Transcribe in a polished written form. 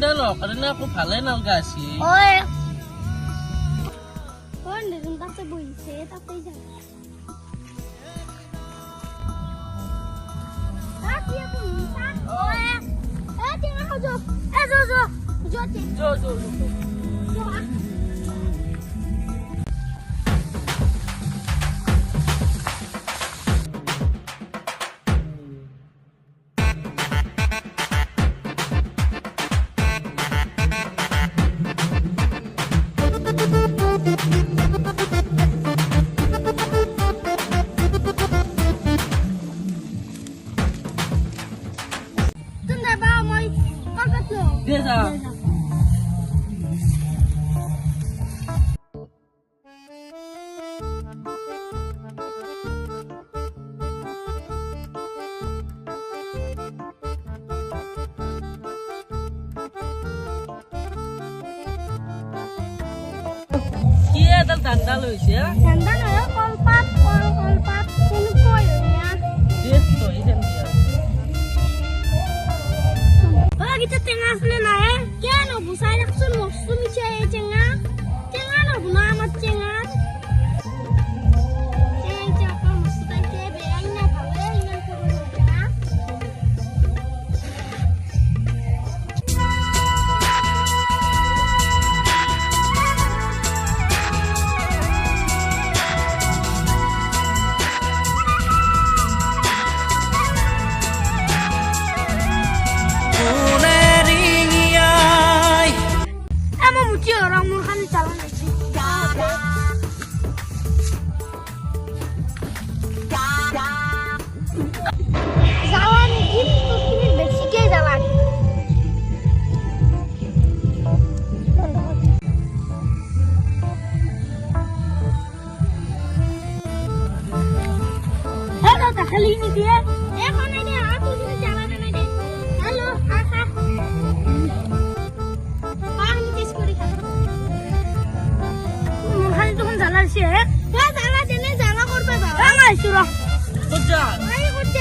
চিন্তা নকৰে না আকৌ ভালে নালগাছি ঐ কোন দেখোন তাতে বহিছে তাতেই যাও তাকিয়া বহিছা ঐ টেঙা খাও যো যো দে যা কি এডাল ঠাণ্ডা লৈছে ঠাণ্ডা নহয় কলপাত কেনেকৈ দেখ তই যেন দিয়া গিটা টেঙা আসলে না কেন বুঝাই রাখছুন মস্ত মিছে এই টেঙা নব না আমার টেঙা orang murhan jalan lagi. Jalan ini basic jalan. Halo, tak kali ini dia. Mana ini? Aku sini jalan ini. Halo, kakak. জালাইছে জ্বালা দেনে জ্বালা করবে বাবা আইছো র বুঝা আই করছে